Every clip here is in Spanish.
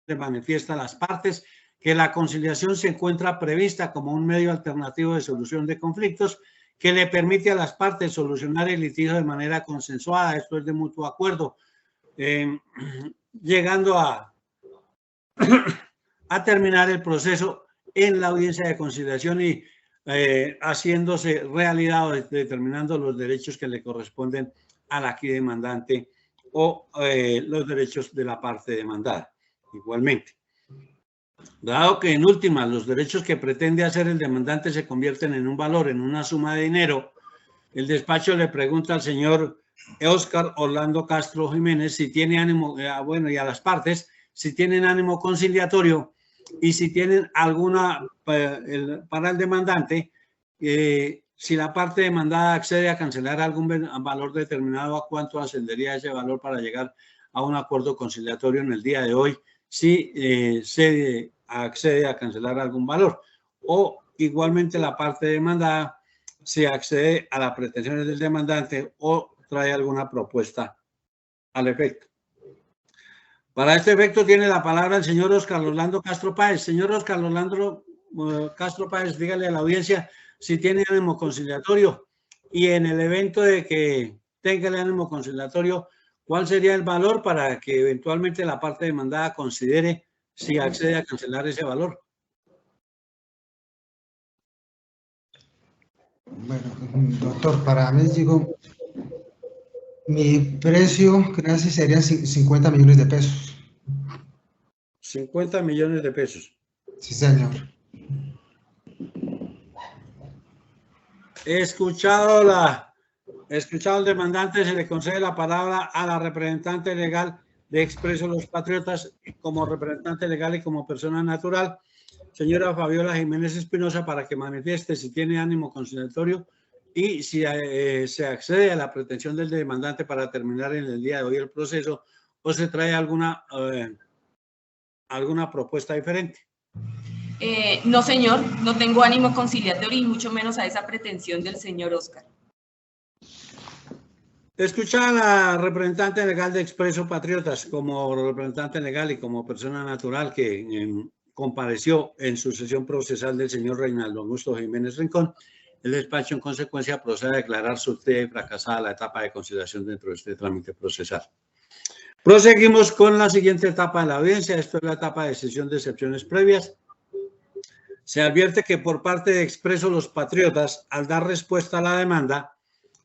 manifiesta a las partes que la conciliación se encuentra prevista como un medio alternativo de solución de conflictos que le permite a las partes solucionar el litigio de manera consensuada, esto es de mutuo acuerdo, llegando a terminar el proceso en la audiencia de conciliación y haciéndose realidad o determinando los derechos que le corresponden al aquí demandante o los derechos de la parte demandada. Igualmente, dado que en últimas los derechos que pretende hacer el demandante se convierten en un valor, en una suma de dinero, el despacho le pregunta al señor Óscar Orlando Castro Jiménez si tiene ánimo, bueno, y a las partes, si tienen ánimo conciliatorio y si tienen alguna, para el demandante, si la parte demandada accede a cancelar algún valor determinado, ¿a cuánto ascendería ese valor para llegar a un acuerdo conciliatorio en el día de hoy? Si se accede a cancelar algún valor, o igualmente la parte demandada si accede a las pretensiones del demandante o trae alguna propuesta al efecto. Para este efecto tiene la palabra el señor Óscar Orlando Castro Páez. Señor Óscar Orlando Castro Páez, dígale a la audiencia si tiene ánimo conciliatorio y en el evento de que tenga el ánimo conciliatorio, ¿cuál sería el valor para que eventualmente la parte demandada considere si accede a cancelar ese valor? Bueno, doctor, para mí, digo, mi precio, casi serían 50 millones de pesos. 50 millones de pesos. Sí, señor. Escuchado el demandante, se le concede la palabra a la representante legal de Expreso Los Patriotas como representante legal y como persona natural, señora Fabiola Jiménez Espinosa, para que manifieste si tiene ánimo conciliatorio y si se accede a la pretensión del demandante para terminar en el día de hoy el proceso o se trae alguna propuesta diferente. No, señor, no tengo ánimo conciliatorio y mucho menos a esa pretensión del señor Óscar. Escuchar a la representante legal de Expreso Patriotas como representante legal y como persona natural que compareció en su sesión procesal del señor Reinaldo Augusto Jiménez Rincón, el despacho en consecuencia procede a declarar suscrita y fracasada la etapa de conciliación dentro de este trámite procesal. Proseguimos con la siguiente etapa de la audiencia. Esto es la etapa de sesión de excepciones previas. Se advierte que por parte de Expreso Los Patriotas, al dar respuesta a la demanda,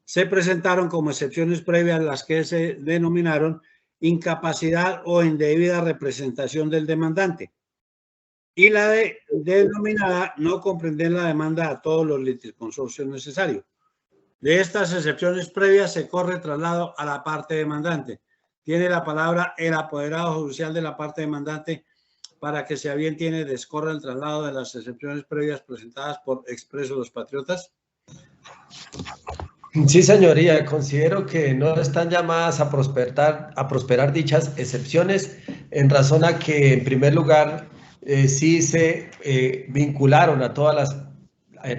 se presentaron como excepciones previas las que se denominaron incapacidad o indebida representación del demandante y la denominada no comprender la demanda a todos los litisconsorcios necesarios. De estas excepciones previas se corre traslado a la parte demandante. Tiene la palabra el apoderado judicial de la parte demandante para que, si a bien tiene, descorra el traslado de las excepciones previas presentadas por Expreso Los Patriotas. Sí, señoría, considero que no están llamadas a prosperar dichas excepciones en razón a que, en primer lugar, sí se vincularon a todas las,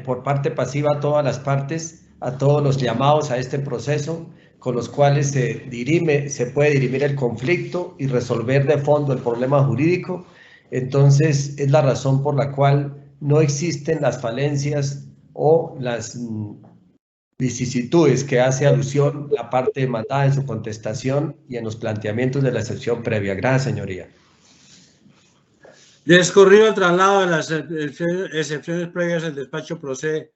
por parte pasiva a todas las partes, a todos los llamados a este proceso, con los cuales se puede dirimir el conflicto y resolver de fondo el problema jurídico. Entonces, es la razón por la cual no existen las falencias o las vicisitudes que hace alusión la parte demandada en su contestación y en los planteamientos de la excepción previa. Gracias, señoría. Descorrido el traslado de las excepciones previas, el despacho procede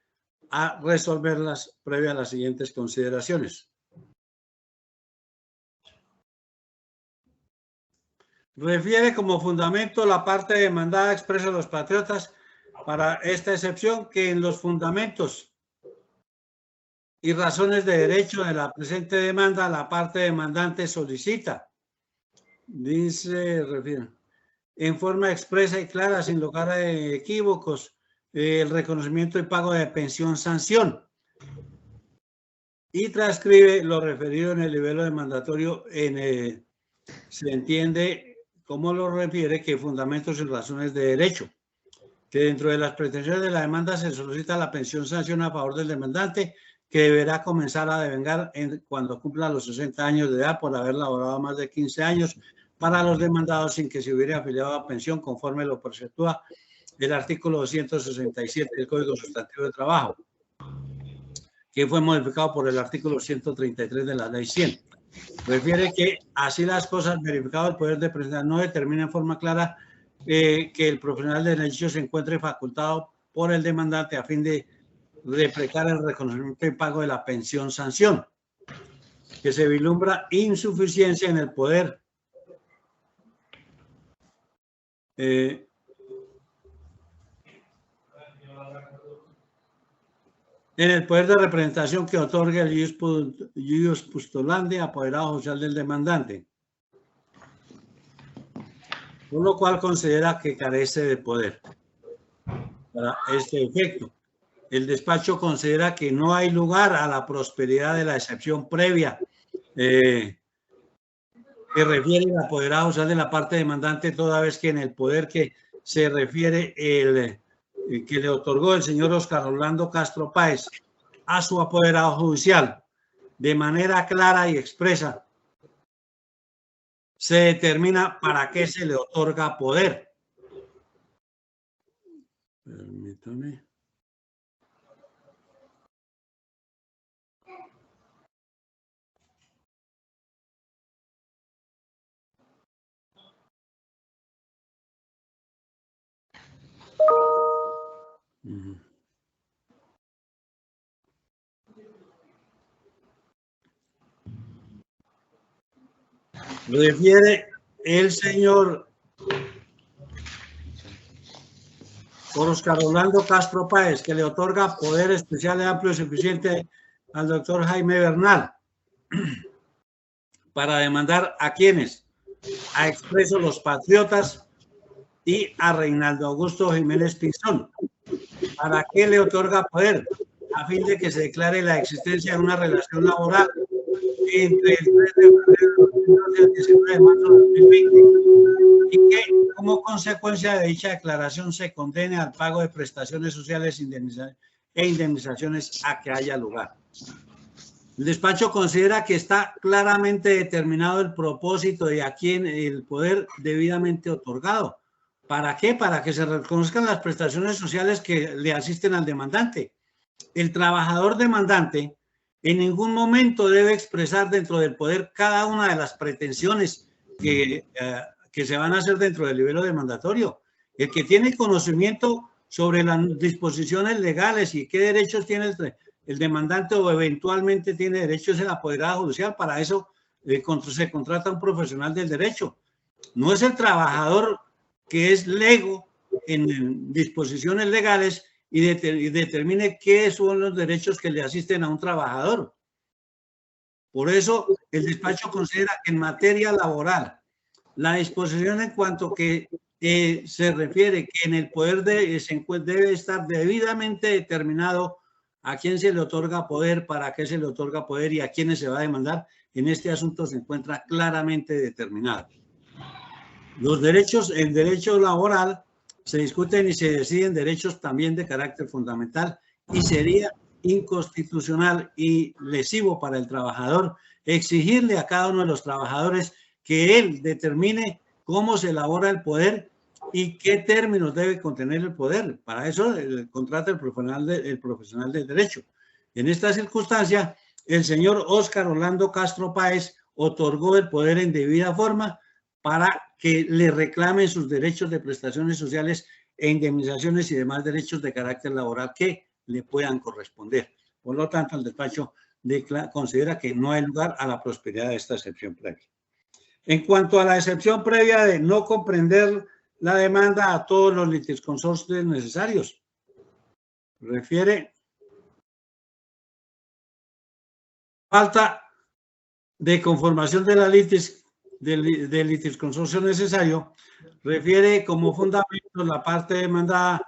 a resolverlas previa a las siguientes consideraciones. Refiere como fundamento la parte demandada Expreso Los Patriotas para esta excepción que en los fundamentos y razones de derecho de la presente demanda, la parte demandante solicita, dice, refiere, en forma expresa y clara, sin lugar a equívocos, el reconocimiento y pago de pensión sanción y transcribe lo referido en el nivel demandatorio se entiende como lo refiere que fundamentos y razones de derecho, que dentro de las pretensiones de la demanda se solicita la pensión sanción a favor del demandante, que deberá comenzar a devengar cuando cumpla los 60 años de edad por haber laborado más de 15 años para los demandados sin que se hubiera afiliado a pensión conforme lo preceptúa el artículo 267 del Código Sustantivo de Trabajo, que fue modificado por el artículo 133 de la Ley 100. Refiere que así las cosas, verificado el poder de presentación, no determina en forma clara que el profesional de derecho se encuentre facultado por el demandante a fin de reflejar el reconocimiento y pago de la pensión sanción, que se vislumbra insuficiencia en el poder de representación que otorga el ius postulandi, apoderado social del demandante, por lo cual considera que carece de poder para este efecto. El despacho considera que no hay lugar a la prosperidad de la excepción previa que refiere el apoderado social de la parte demandante, toda vez que en el poder que se refiere que le otorgó el señor Óscar Rolando Castro Páez a su apoderado judicial de manera clara y expresa, se determina para qué se le otorga poder. Permítame. Refiere el señor Óscar Rolando Castro Páez, que le otorga poder especial, amplio y suficiente al doctor Jaime Bernal para demandar a quienes, a Expreso Los Patriotas y a Reinaldo Augusto Jiménez Pinzón. ¿Para qué le otorga poder? A fin de que se declare la existencia de una relación laboral entre el 3 de febrero y el 19 de marzo de 2020 y que como consecuencia de dicha declaración se condene al pago de prestaciones sociales e indemnizaciones a que haya lugar. El despacho considera que está claramente determinado el propósito y a quién el poder debidamente otorgado. ¿Para qué? Para que se reconozcan las prestaciones sociales que le asisten al demandante. El trabajador demandante en ningún momento debe expresar dentro del poder cada una de las pretensiones que se van a hacer dentro del libelo demandatorio. El que tiene conocimiento sobre las disposiciones legales y qué derechos tiene el demandante o eventualmente tiene derechos es el apoderado judicial. Para eso se contrata un profesional del derecho. No es el trabajador que es lego en disposiciones legales y determine qué son los derechos que le asisten a un trabajador. Por eso el despacho considera que en materia laboral la disposición en cuanto que se refiere que en el poder debe estar debidamente determinado a quién se le otorga poder, para qué se le otorga poder y a quiénes se va a demandar, en este asunto se encuentra claramente determinado. Los derechos, el derecho laboral se discuten y se deciden derechos también de carácter fundamental y sería inconstitucional y lesivo para el trabajador exigirle a cada uno de los trabajadores que él determine cómo se elabora el poder y qué términos debe contener el poder. Para eso contrata el profesional del derecho. En esta circunstancia, el señor Óscar Rolando Castro Páez otorgó el poder en debida forma para que le reclamen sus derechos de prestaciones sociales e indemnizaciones y demás derechos de carácter laboral que le puedan corresponder. Por lo tanto, el despacho considera que no hay lugar a la prosperidad de esta excepción previa. En cuanto a la excepción previa de no comprender la demanda a todos los litisconsorcios necesarios, refiere falta de conformación de la del litisconsorcio necesario, refiere como fundamento la parte demandada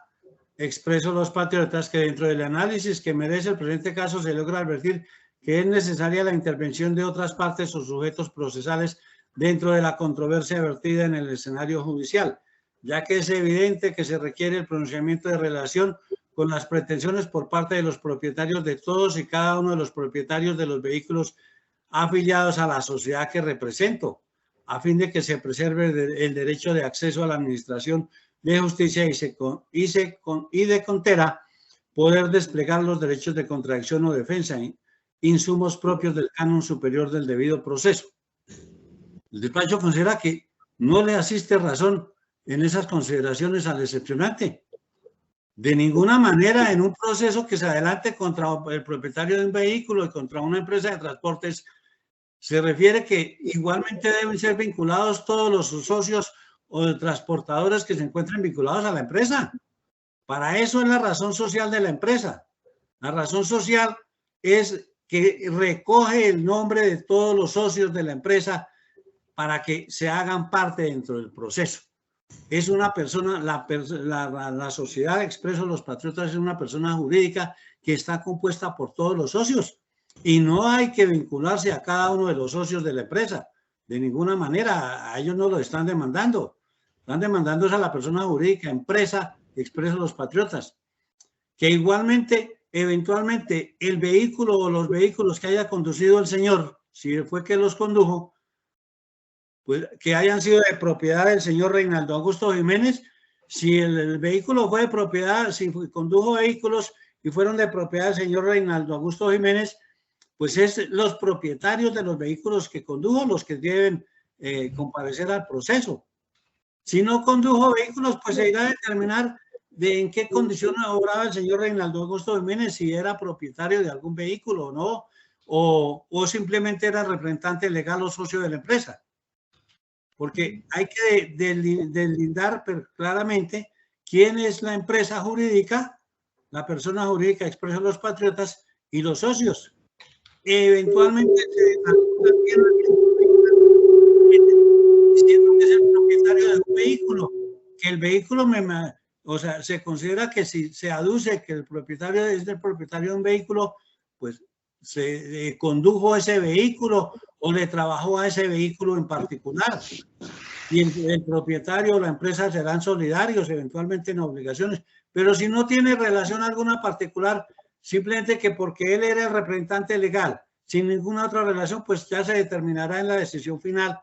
Expreso Los Patriotas, que dentro del análisis que merece el presente caso se logra advertir que es necesaria la intervención de otras partes o sujetos procesales dentro de la controversia vertida en el escenario judicial, ya que es evidente que se requiere el pronunciamiento de relación con las pretensiones por parte de los propietarios de todos y cada uno de los propietarios de los vehículos afiliados a la sociedad que represento, a fin de que se preserve el derecho de acceso a la administración de justicia y de contera, poder desplegar los derechos de contradicción o defensa, insumos propios del canon superior del debido proceso. El despacho considera que no le asiste razón en esas consideraciones al excepcionante. De ninguna manera en un proceso que se adelante contra el propietario de un vehículo y contra una empresa de transportes se refiere que igualmente deben ser vinculados todos los socios o transportadores que se encuentren vinculados a la empresa. Para eso es la razón social de la empresa. La razón social es que recoge el nombre de todos los socios de la empresa para que se hagan parte dentro del proceso. Es una persona, la sociedad Expreso Los Patriotas es una persona jurídica que está compuesta por todos los socios y no hay que vincularse a cada uno de los socios de la empresa. De ninguna manera, a ellos no lo están demandando. Están demandando a la persona jurídica, empresa Expreso Los Patriotas, que igualmente, eventualmente, el vehículo o los vehículos que haya conducido el señor, si fue que los condujo, pues que hayan sido de propiedad del señor Reinaldo Augusto Jiménez. Si el vehículo fue de propiedad, si condujo vehículos y fueron de propiedad del señor Reinaldo Augusto Jiménez, pues es los propietarios de los vehículos que condujo los que deben comparecer al proceso. Si no condujo vehículos, pues se irá a determinar de en qué condiciones obraba el señor Reinaldo Augusto Jiménez, si era propietario de algún vehículo o no, o simplemente era representante legal o socio de la empresa. Porque hay que deslindar claramente quién es la empresa jurídica, la persona jurídica Expreso Los Patriotas y los socios. Eventualmente diciendo que es el propietario de un vehículo, que el vehículo, o sea, se considera que si se aduce que el propietario es el propietario de un vehículo, pues se condujo ese vehículo o le trabajó a ese vehículo en particular. Y el propietario o la empresa serán solidarios eventualmente en obligaciones. Pero si no tiene relación alguna particular, simplemente que porque él era el representante legal, sin ninguna otra relación, pues ya se determinará en la decisión final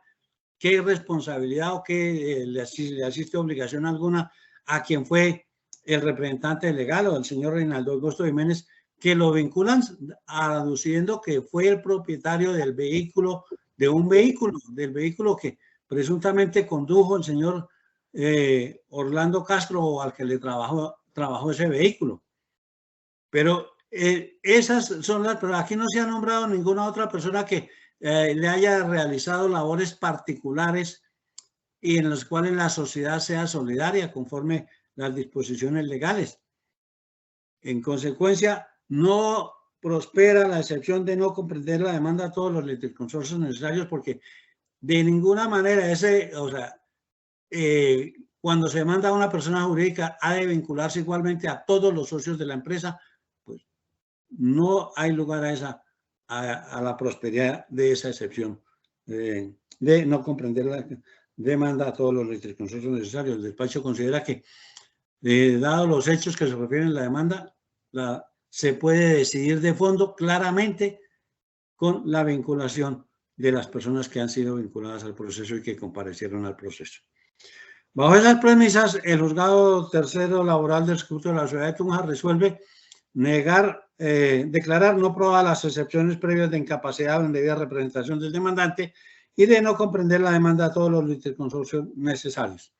qué responsabilidad o qué le asiste obligación alguna a quien fue el representante legal o el señor Reinaldo Augusto Jiménez, que lo vinculan aduciendo que fue el propietario del vehículo, del vehículo que presuntamente condujo el señor Orlando Castro o al que le trabajó ese vehículo. Pero esas son pero aquí no se ha nombrado ninguna otra persona que le haya realizado labores particulares y en las cuales la sociedad sea solidaria conforme las disposiciones legales. En consecuencia, no prospera la excepción de no comprender la demanda a todos los litisconsorcios necesarios, porque de ninguna manera cuando se demanda a una persona jurídica ha de vincularse igualmente a todos los socios de la empresa, pues no hay lugar a la prosperidad de esa excepción de no comprender la demanda a todos los litisconsorcios necesarios. El despacho considera que, dado los hechos que se refieren a la demanda, se puede decidir de fondo claramente con la vinculación de las personas que han sido vinculadas al proceso y que comparecieron al proceso. Bajo esas premisas, el juzgado tercero laboral del circuito de la ciudad de Tunja resuelve declarar no probadas las excepciones previas de incapacidad o indebida representación del demandante y de no comprender la demanda a todos los litisconsorcios necesarios.